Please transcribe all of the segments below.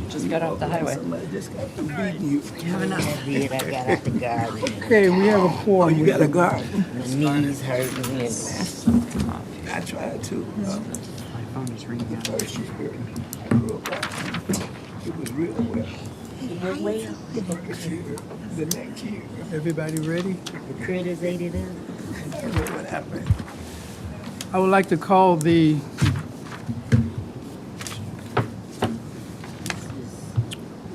Just got off the highway. Somebody just got through beating you. I did. I got out the garden. Okay, we have a Oh, quorum. you got a garden? My knees hurting and I tried to. My phone is ringing out. First year, I grew up on it. It was real well. The first year, the next year, Everybody ready? the critters ate it up. I don't know what happened. I would like to call the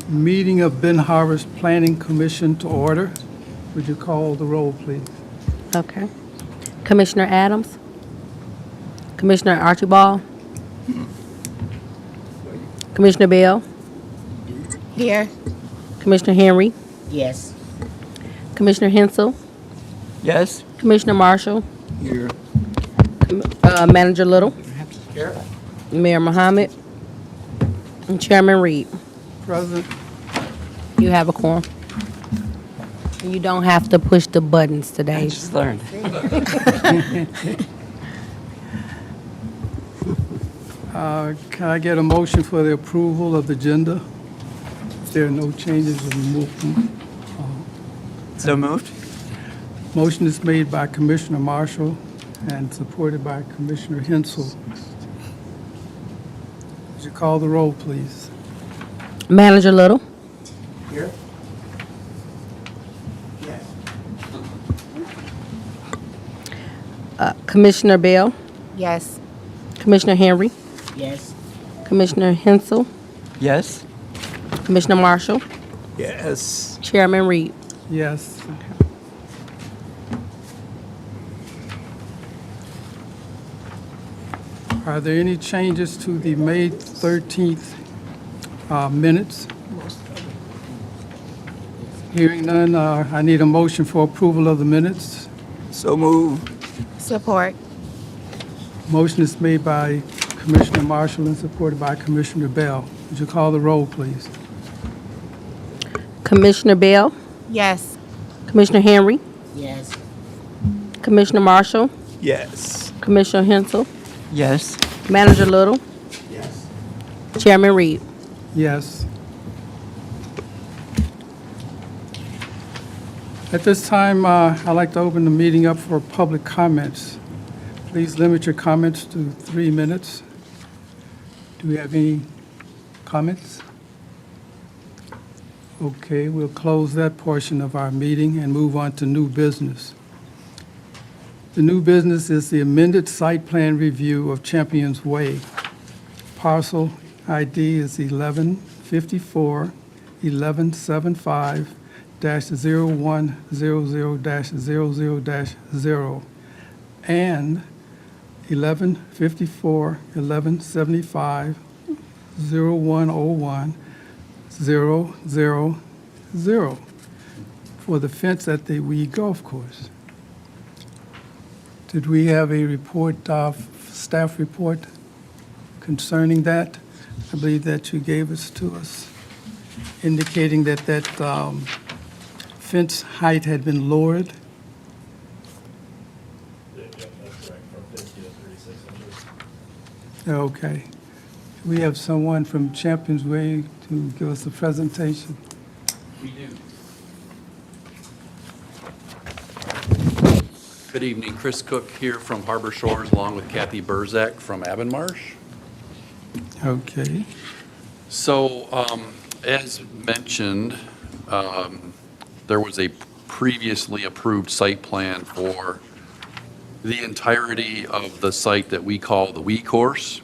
meeting of Ben Harvest Planning Commission to order. Would you call the roll, please? Okay. Commissioner Adams? Commissioner Archibald? Commissioner Bell? Here. Commissioner Henry? Yes. Commissioner Hensel? Yes? Commissioner Marshall? Here. Manager Little? Mayor Muhammad? And Chairman Reed. Present. You have a quorum. You don't have to push the buttons I today. just learned. Can I get a motion for the approval of the agenda? If there are no changes or movement. So moved? Motion is made by Commissioner Marshall and supported by Commissioner Hensel. Would you call the roll, please? Manager Little? Here? Yes. Commissioner Bell? Yes. Commissioner Henry? Yes. Commissioner Hensel? Yes? Commissioner Marshall? Yes. Chairman Reed. Yes. Are there any changes to the May 13th minutes? Hearing none, I need a motion for approval of the minutes. So moved. Support. Motion is made by Commissioner Marshall and supported by Commissioner Bell. Would you call the roll, please? Commissioner Bell? Yes. Commissioner Henry? Yes. Commissioner Marshall? Yes. Commissioner Hensel? Yes? Manager Little? Yes. Chairman Reed. Yes. At this time, I'd like to open the meeting up for public comments. Please limit your comments to 3 minutes. Do we have any comments? Okay, we'll close that portion of our meeting and move on to new business. The new business is the amended site plan review of Champions Way. Parcel ID is 1154 1175 0100-00-0 and 1154 1175 0101 000 for the fence at the Weed Golf Course. Did we have a report, staff report concerning that? I believe that you gave us to us, indicating that fence height had been lowered. Yep, that's correct, from 50 to 36 inches. Okay. We have someone from Champions Way to give us a presentation. We do. Good evening, Chris Cook here from Harbor Shores, along with Kathy Burzak from Avonmarsh. Okay. So, as mentioned, there was a previously approved site plan for the entirety of the site that we call the Wee Course.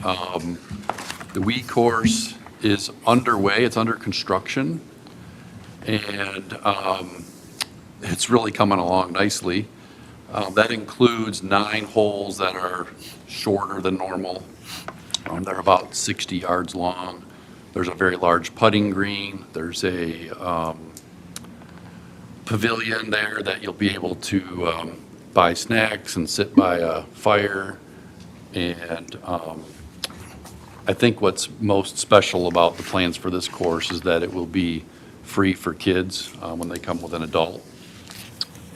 The Wee Course is underway, it's under construction, and it's really coming along nicely. That includes 9 holes that are shorter than normal. They're about 60 yards long. There's a very large putting green. There's a pavilion there that you'll be able to buy snacks and sit by a fire. And I think what's most special about the plans for this course is that it will be free for kids when they come with an adult.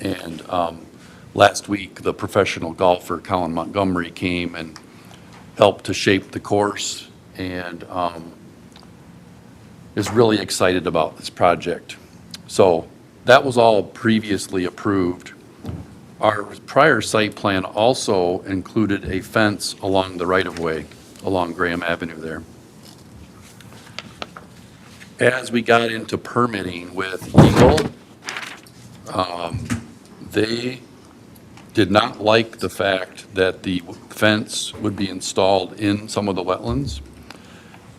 And last week, the professional golfer Colin Montgomery came and helped to shape the course. And is really excited about this project. So that was all previously approved. Our prior site plan also included a fence along the right-of-way, along Graham Avenue there. As we got into permitting with Eagle, they did not like the fact that the fence would be installed in some of the wetlands.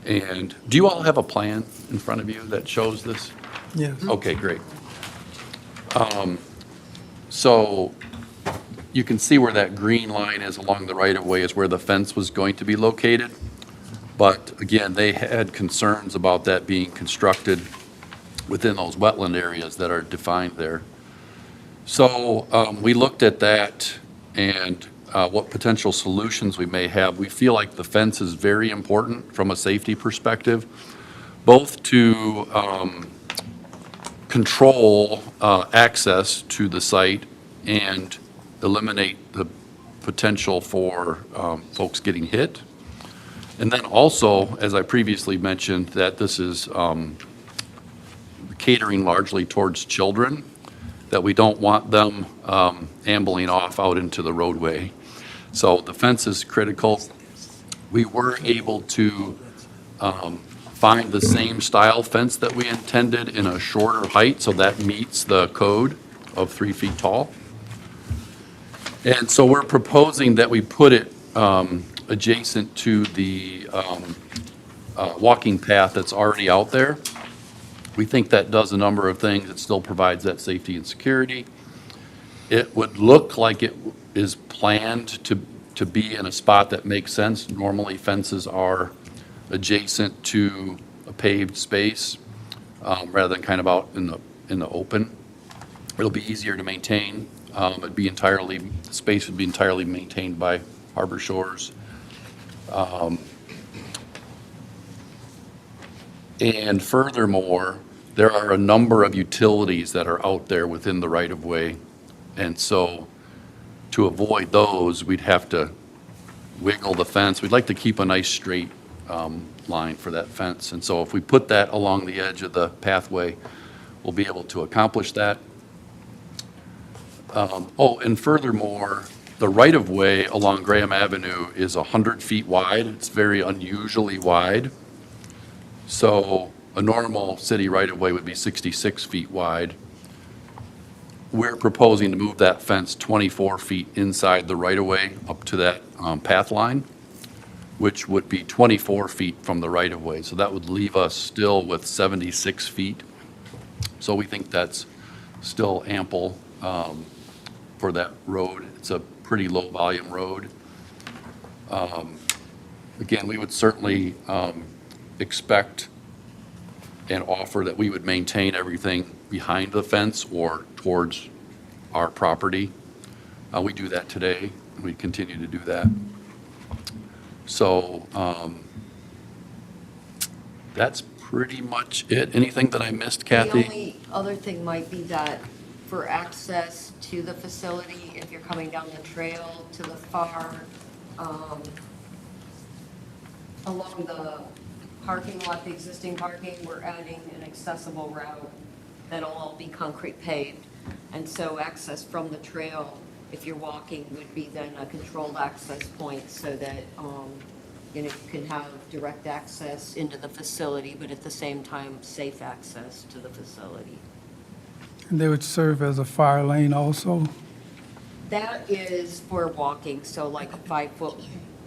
And do you all have a plan in front of you that shows this? Yes. Okay, great. So you can see where that green line is along the right-of-way is where the fence was going to be located. But again, they had concerns about that being constructed within those wetland areas that are defined there. So we looked at that and what potential solutions we may have. We feel like the fence is very important from a safety perspective, both to control access to the site and eliminate the potential for folks getting hit. And then also, as I previously mentioned, that this is catering largely towards children, that we don't want them ambling off out into the roadway. So the fence is critical. We were able to find the same style fence that we intended in a shorter height, so that meets the code of 3 feet tall. And so we're proposing that we put it adjacent to the walking path that's already out there. We think that does a number of things. It still provides that safety and security. It would look like it is planned to be in a spot that makes sense. Normally fences are adjacent to a paved space rather than kind of out in the open. It'll be easier to maintain. The space would be entirely maintained by Harbor Shores. And furthermore, there are a number of utilities that are out there within the right-of-way. And so to avoid those, we'd have to wiggle the fence. We'd like to keep a nice straight line for that fence. And so if we put that along the edge of the pathway, we'll be able to accomplish that. And furthermore, the right-of-way along Graham Avenue is 100 feet wide. It's very unusually wide. So a normal city right-of-way would be 66 feet wide. We're proposing to move that fence 24 feet inside the right-of-way up to that path line, which would be 24 feet from the right-of-way. So that would leave us still with 76 feet. So we think that's still ample for that road. It's a pretty low-volume road. Again, we would certainly expect and offer that we would maintain everything behind the fence or towards our property. We do that today, and we continue to do that. So that's pretty much it. Anything that I missed, Kathy? The only other thing might be that for access to the facility, if you're coming down the trail to the far, along the parking lot, the existing parking, we're adding an accessible route that'll all be concrete paved. And so access from the trail, if you're walking, would be then a controlled access point so that, you can have direct access into the facility, but at the same time, safe access to the facility. And they would serve as a fire lane also? That is for walking, so like a 5 foot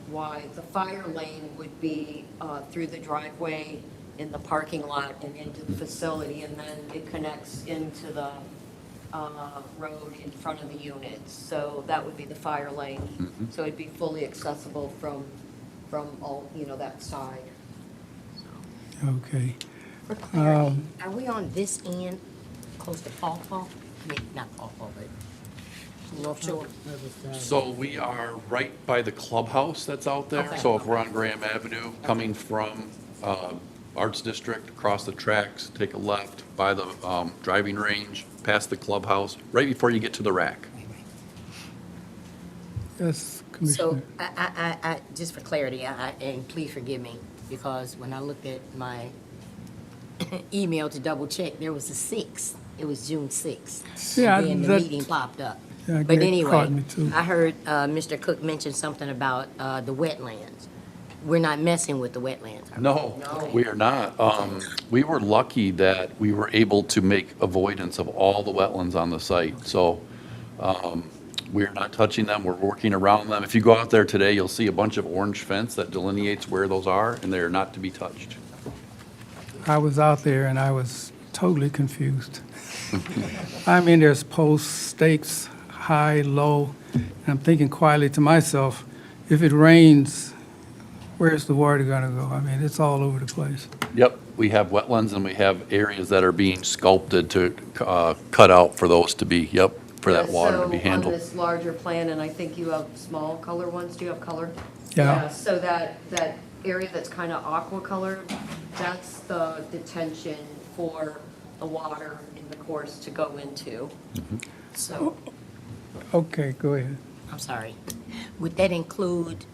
wide. The fire lane would be through the driveway in the parking lot and into the facility, and then it connects into the road in front of the units. So that would be the fire lane. Mm-hmm. So it'd be fully accessible from all, that side. Okay. For clarity, are we on this end, close to Paw Paw? I mean, not Paw Paw, but North Shore? So we are right by the clubhouse that's out there. Okay. So if we're on Graham Avenue, coming from Arts District, across the tracks, take a left by the driving range, past the clubhouse, right before you get to the rack. Yes, So, Commissioner. just for clarity, and please forgive me, because when I looked at my email to double check. There was a 6th. It was June 6th. Yeah, And then the that- meeting popped up. Yeah, But that anyway, caught me too. I heard Mr. Cook mention something about the wetlands. We're not messing with the wetlands. are we? No, we are not. We were lucky that we were able to make avoidance of all the wetlands on the site. So we're not touching them, we're working around them. If you go out there today, you'll see a bunch of orange fence that delineates where those are, and they are not to be touched. I was out there and I was totally confused. I mean, there's posts, stakes, high, low, and I'm thinking quietly to myself, if it rains, where's the water gonna go? I mean, it's all over the place. Yep, we have wetlands and we have areas that are being sculpted to cut out for those to be, yep, for that water to be So on handled. this larger plan, and I think you have small color ones, do you have color? Yeah. So that area that's kind of aqua colored, that's the detention for the water in the course to go into. So, Okay, go ahead. I'm sorry. Would that include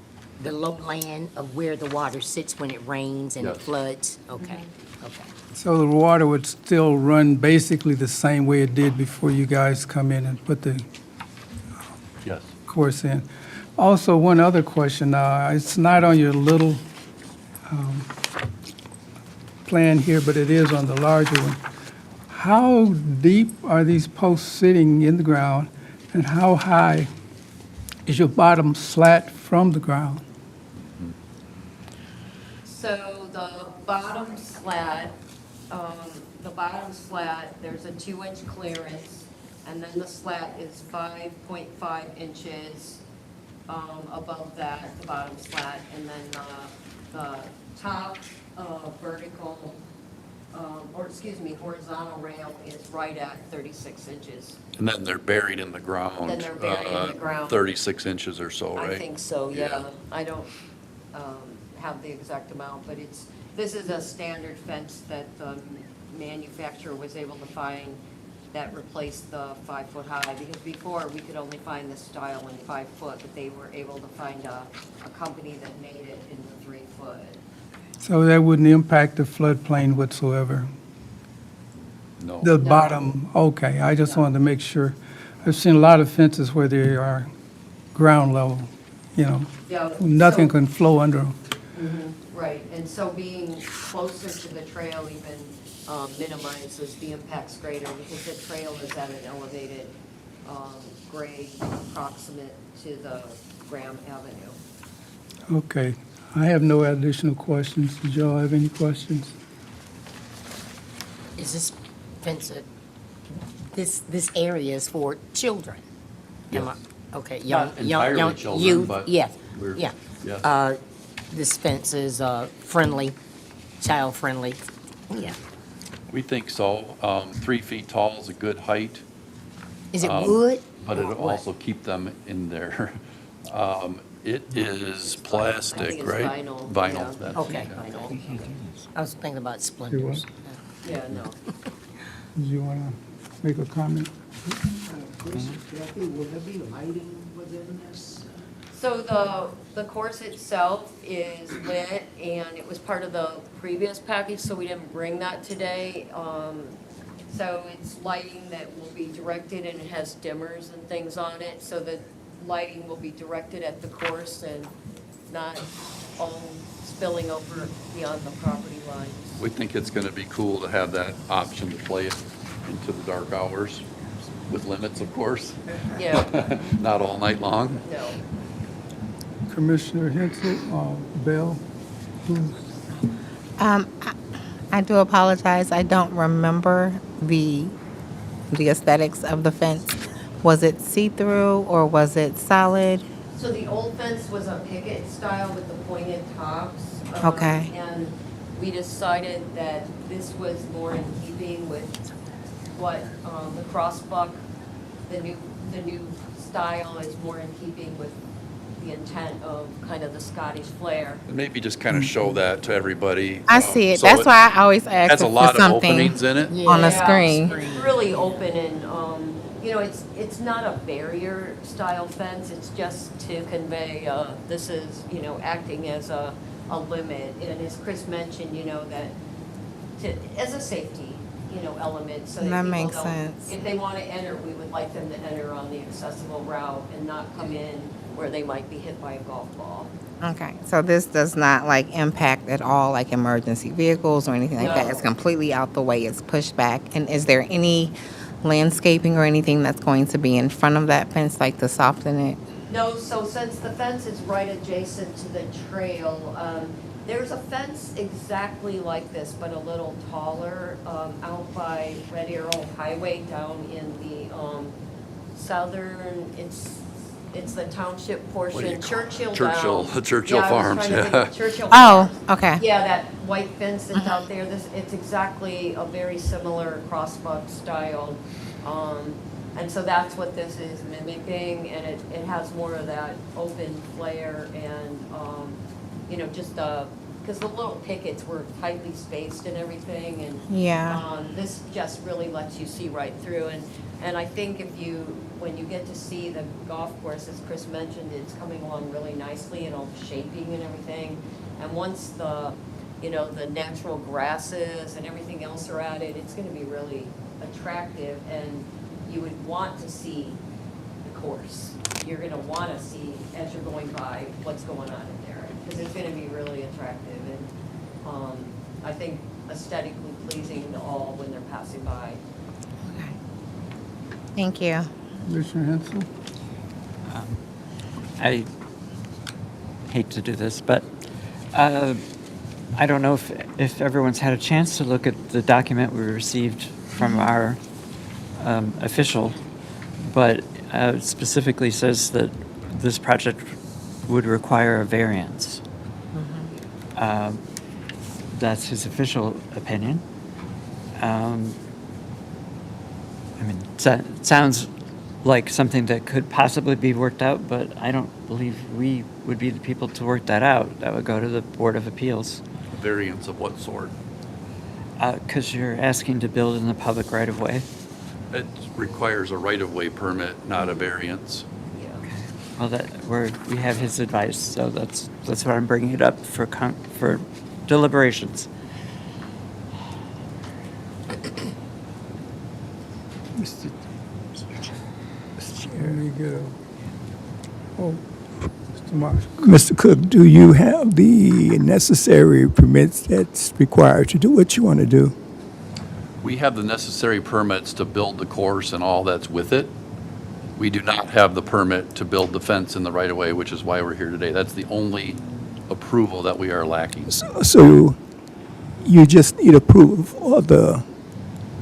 the lowland of where the water sits when it rains and it Yes. floods? Okay, okay. So the water would still run basically the same way it did before you guys come in and put the Yes. course in. Also, one other question, it's not on your little plan here, but it is on the larger one. How deep are these posts sitting in the ground, and how high is your bottom slat from the ground? so the bottom slat, there's a 2-inch clearance, and then the slat is 5.5 inches above that, the bottom slat, and then the top vertical, horizontal rail is right at 36 inches. And then they're buried in the ground. Then they're buried in the ground. 36 inches or so, right? I think so, yeah. Yeah. I don't have the exact amount, but this is a standard fence that the manufacturer was able to find that replaced the 5-foot high, because before, we could only find this style in 5 foot, but they were able to find a company that made it in the 3 foot. So that wouldn't impact the floodplain whatsoever? No. The bottom, okay, I just wanted to make sure. I've seen a lot of fences where they are ground level, Yeah, nothing so- can flow under them. Right, and so being closer to the trail even minimizes the impacts greater, because the trail is at an elevated grade proximate to the Graham Avenue. Okay, I have no additional questions. Did y'all have any questions? Is this fence, this area is for children? Am I- Okay, young, Not young, entirely young children, youth, but yes, we're- yeah. yes. This fence is friendly, child-friendly, yeah. We think so. 3 feet tall is a good height, Is it wood? but or it'll what? also keep them in there. It is I plastic, think it's right? vinyl, Vinyl. yeah. that's- Okay. I was thinking about splinters. Yeah, no. Did you want to make a comment? Kathy, will there be lighting within this? So the course itself is lit, and it was part of the previous package, so we didn't bring that today. So it's lighting that will be directed, and it has dimmers and things on it, so the lighting will be directed at the course and not all spilling over beyond the property lines. We think it's going to be cool to have that option to play it into the dark hours, with limits, of course. Yeah, Not all night long. no. Commissioner Hensel, Bell? I do apologize. I don't remember the aesthetics of the fence. Was it see-through or was it solid? So the old fence was a picket style with the pointed tops. Okay. And we decided that this was more in keeping with what the crossbuck, the new style is more in keeping with the intent of kind of the Scottish flair. And maybe just kind of show that to everybody. I see it. So That's why I always ask Has a for lot of something openings in it. on the Yeah, screen. It's really open and, it's not a barrier style fence, it's just to convey, this is, acting as a limit. And as Chris mentioned, that as a safety, element, so that That people makes don't- sense. If they want to enter, we would like them to enter on the accessible route and not come in where they might be hit by a golf ball. Okay, so this does not like impact at all like emergency vehicles or anything like that? No. It's completely out the way, it's pushed back. And is there any landscaping or anything that's going to be in front of that fence, like to soften it? No, so since the fence is right adjacent to the trail, there's a fence exactly like this, but a little taller, out by Red Arrow Highway down in the southern, it's the township What do you portion, call it? Churchill Churchill- down. Churchill Yeah, I was Farms, trying to think yeah. of Churchill Oh, Farms. okay. Yeah, that white fence that's out there, it's exactly a very similar crossbuck style. And so that's what this is mimicking, and it has more of that open flare and, just because the little pickets were tightly spaced and everything, and Yeah. this just really lets you see right through. And I think when you get to see the golf course, as Chris mentioned, it's coming along really nicely and all the shaping and everything. And once the natural grasses and everything else are added, it's going to be really attractive, and you would want to see the course. You're going to want to see, as you're going by, what's going on in there, because it's going to be really attractive and I think aesthetically pleasing to all when they're passing by. Okay. Thank you. Commissioner Hensel? I hate to do this, but I don't know if everyone's had a chance to look at the document we received from our official, but it specifically says that this project would require a variance. That's his official opinion. I mean, it sounds like something that could possibly be worked out, but I don't believe we would be the people to work that out. That would go to the Board of Appeals. Variance of what sort? Because you're asking to build in the public right-of-way. It requires a right-of-way permit, not a variance. Yeah. Well, we have his advice, so that's why I'm bringing it up for deliberations. Mr. Let me get a, Mr. Marsh. Mr. Cook, do you have the necessary permits that's required to do what you want to do? We have the necessary permits to build the course and all that's with it. We do not have the permit to build the fence in the right-of-way, which is why we're here today. That's the only approval that we are lacking. So you just need approval of the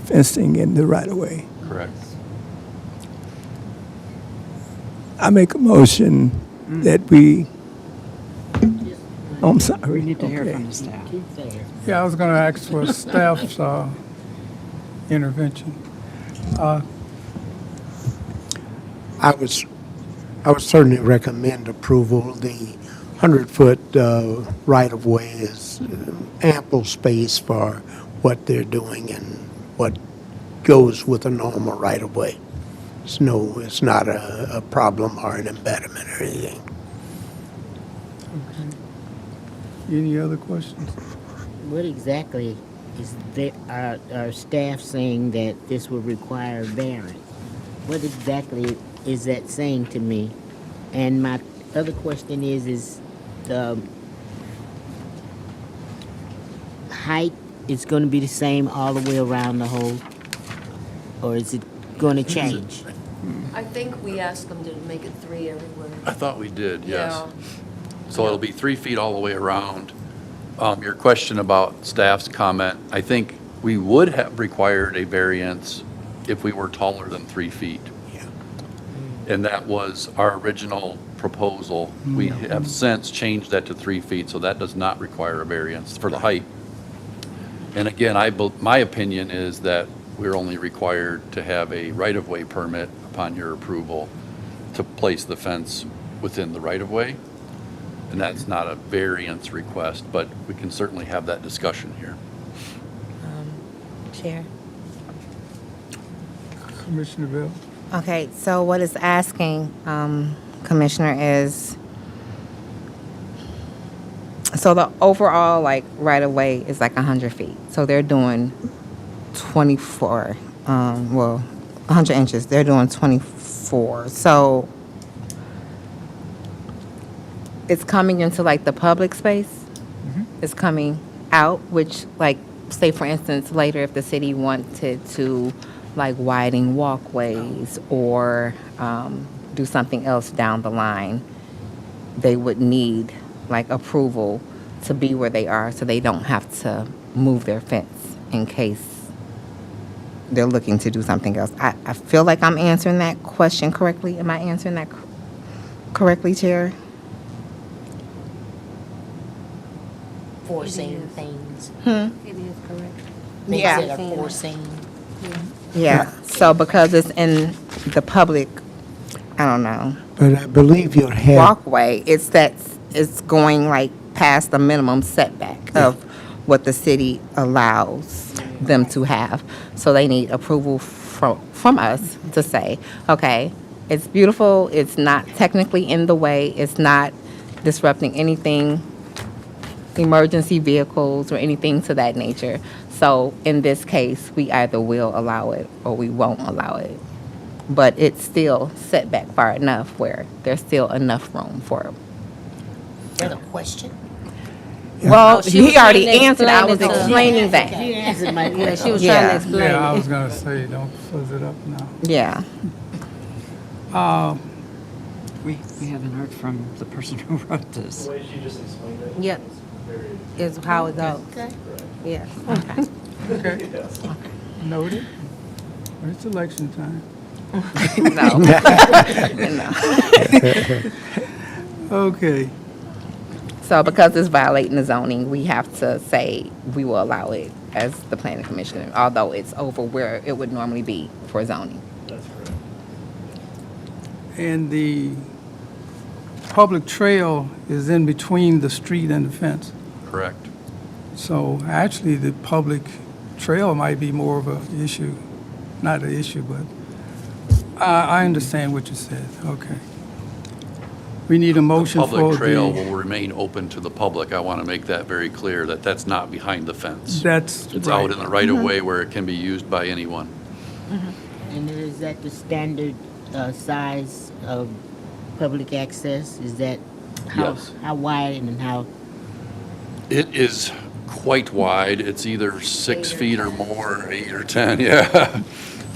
fencing in the right-of-way. Correct. I make a motion that we, I'm sorry. We need to hear Okay. from the staff. Yeah, I was going to ask for staff's intervention. I would certainly recommend approval. The 100-foot right-of-way is ample space for what they're doing and what goes with a normal right-of-way. It's not a problem or an impediment or anything. Any other questions? What exactly is our staff saying that this will require a variance? What exactly is that saying to me? And my other question is the height is going to be the same all the way around the hole? Or is it going to change? I think we asked them to make it 3 everywhere. I thought we did, yes. Yeah. So it'll be 3 feet all the way around. Your question about staff's comment, I think we would have required a variance if we were taller than 3 feet. Yeah. And that was our original proposal. We have since changed that to 3 feet, so that does not require a variance for the height. And again, my opinion is that we're only required to have a right-of-way permit upon your approval to place the fence within the right-of-way. And that's not a variance request, but we can certainly have that discussion here. Chair. Commissioner Bell? Okay, so what it's asking, Commissioner, is So the overall, like, right-of-way is like 100 feet. So they're doing 24, 100 inches. They're doing 24. So it's coming into, like, the public space. It's coming out, which, like, say, for instance, later if the city wanted to, like, widen walkways or do something else down the line, they would need, like, approval to be where they are so they don't have to move their fence in case they're looking to do something else. I feel like I'm answering that question correctly. Am I answering that correctly, Chair? Foreseen things. It is correct. Things Yeah. that are foreseen. Yeah. So because it's in the public, I don't know, But I believe you'll have, walkway, it's going like past the minimum setback of what the city allows them to have. So they need approval from us to say, okay, it's beautiful, it's not technically in the way, it's not disrupting anything, emergency vehicles or anything to that nature. So in this case, we either will allow it or we won't allow it. But it's still set back far enough where there's still enough room for it. Another question? Well, she was he already trying to answered. I explain was it to- explaining that. You answered my Yeah, question. she was Yeah. trying to explain. Yeah, I it. was gonna say, don't fuzz it up now. Yeah. We haven't heard from the person who wrote this. The way she just explained it. Yep. was very. Is how it goes. Yeah. Okay. Noted. It's election time. No. Okay. So because it's violating the zoning, we have to say we will allow it as the planning commissioner, although it's over where it would normally be for zoning. That's correct. And the public trail is in between the street and the fence. Correct. So actually, the public trail might be more of an issue, not an issue, but I understand what you said. Okay. We need a motion for the... Public trail will remain open to the public. I want to make that very clear, that that's not behind the fence. That's It's right. out in the right-of-way where it can be used by anyone. And is that the standard size of public access? Is that Yes. how wide and how? It is quite wide. It's either 6 feet or more, 8 or 10, yeah.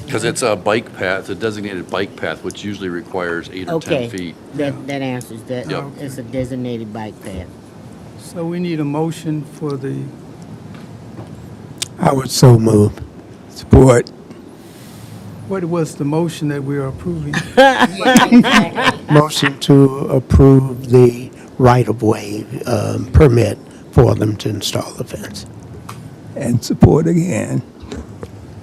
Because it's a bike path, a designated bike path, which usually requires 8 or 10 Okay, feet. that answers that. Yep. It's a designated bike path. So we need a motion for the... I would so move. Support. What was the motion that we are approving? Motion to approve the right-of-way permit for them to install the fence. And support again.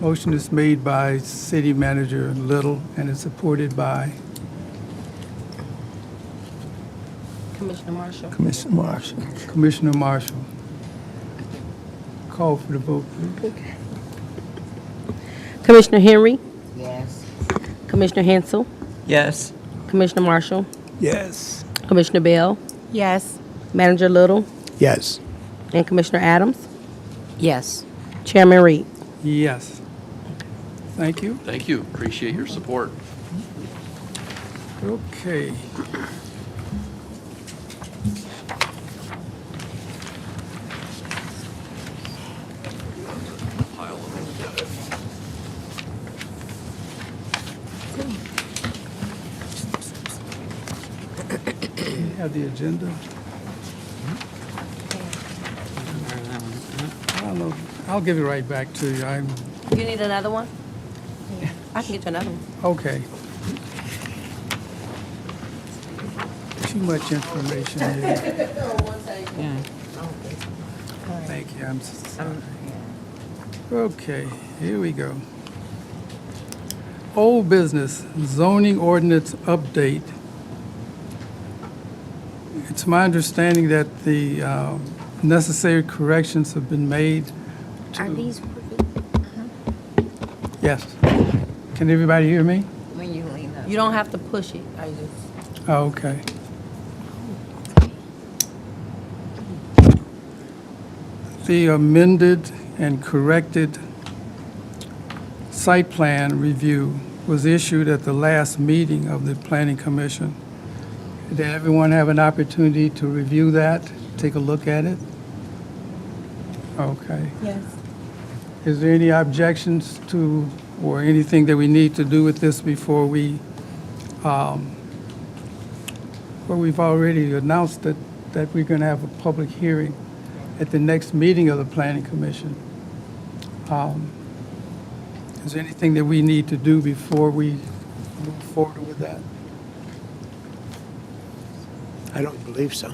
Motion is made by City Manager Little and is supported by Commissioner Marshall. Commissioner Marshall. Commissioner Marshall. Call for the vote, please. Commissioner Henry, Yes. Commissioner Hansel, Yes. Commissioner Marshall, Yes. Commissioner Bell, Yes. Manager Little, Yes. and Commissioner Adams. Yes. Chairman Reed. Yes. Thank you. Thank you. Appreciate your support. Okay. We have the agenda. I don't know. I'll give it right back to you. I'm, You need another one? I can get you another one. okay. Too much information here. Yeah. Thank you. I'm sorry. Okay, here we go. Old business, zoning ordinance update. It's my understanding that the necessary corrections have been made. Are these working? Yes. Can everybody hear me? When you lean up. You don't have to push it. I just. Oh, okay. the amended and corrected site plan review was issued at the last meeting of the Planning Commission. Did everyone have an opportunity to review that, take a look at it? Okay. Yes. Is there any objections to, or anything that we need to do with this before we, well, we've already announced that we're going to have a public hearing at the next meeting of the Planning Commission. Is there anything that we need to do before we move forward with that? I don't believe so.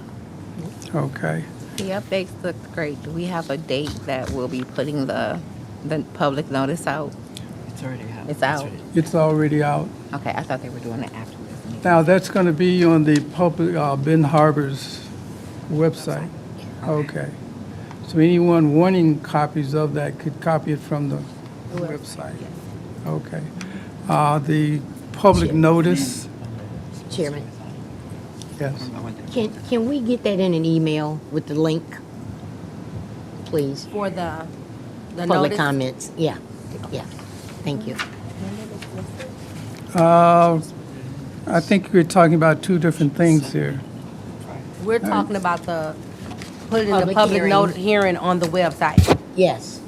Okay. The updates look great. Do we have a date that we'll be putting the public notice out? It's already out. It's out. It's already out. Okay, I thought they were doing it after this meeting. Now, that's going to be on the public, Ben Harbor's website. Okay. So anyone wanting copies of that could copy it from the website. Okay. The public notice, Chairman, yes. can we get that in an email with the link? Please, For the public notice? comments, yeah, thank you. I think we're talking about two different things here. We're talking about putting the Public public hearing. note hearing on the website. Yes,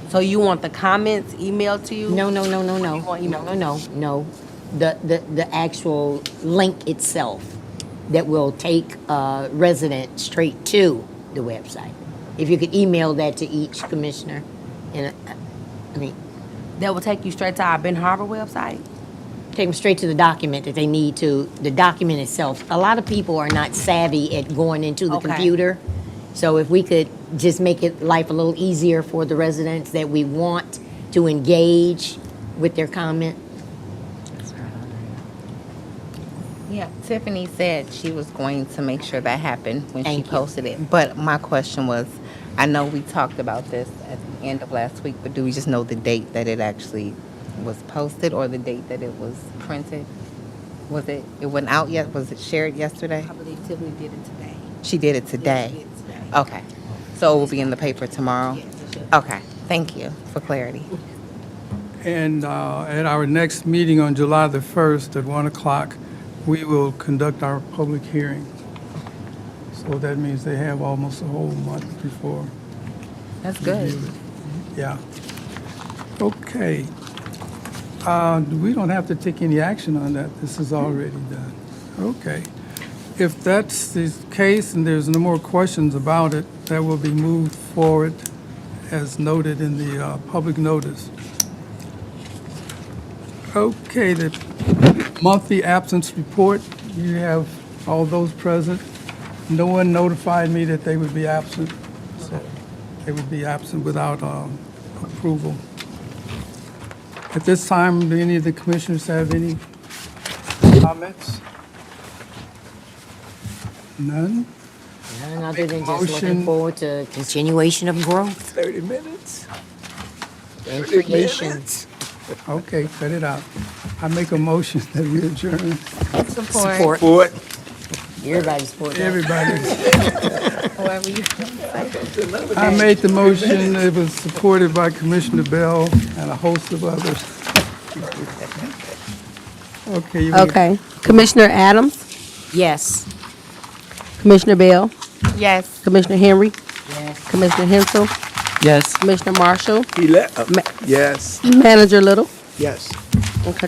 So you want the comments emailed to you? no, You want email? no, the actual link itself that will take a resident straight to the website. If you could email that to each commissioner, and, I mean, That will take you straight to our Ben Harbor website? take them straight to the document that they need to, the document itself. A lot of people are not savvy at going into the Okay. computer. So if we could just make it life a little easier for the residents that we want to engage with their comment. Yeah, Tiffany said she was going to make sure that happened when she Thank you. posted it. But my question was, I know we talked about this at the end of last week, but do we just know the date that it actually was posted or the date that it was printed? Was it wasn't out yet? Was it shared yesterday? I believe Tiffany did it today. She did it today. She did it today. Okay. So it will be in the paper tomorrow? Yes, it should. Okay. Thank you for clarity. And at our next meeting on July the 1st at 1 o'clock, we will conduct our public hearing. So that means they have almost a whole month before. That's good. Yeah. Okay. We don't have to take any action on that. This is already done. Okay. If that's the case and there's no more questions about it, that will be moved forward as noted in the public notice. Okay, the monthly absence report, you have all those present. No one notified me that they would be absent, so they would be absent without approval. At this time, do any of the commissioners have any comments? None? None other than just Motion. looking forward to continuation of growth 30 minutes? and 30 creation. minutes? Okay, cut it out. I make a motion that we adjourn. Support. Boy, Everybody support that. Everybody. However you. I made the motion. It was supported by Commissioner Bell and a host of others. Okay. you may- Okay. Commissioner Adams? Yes. Commissioner Bell? Yes. Commissioner Henry? Commissioner Hensel? Yes. Commissioner Marshall? he let, yes. Manager Little? Yes. Okay.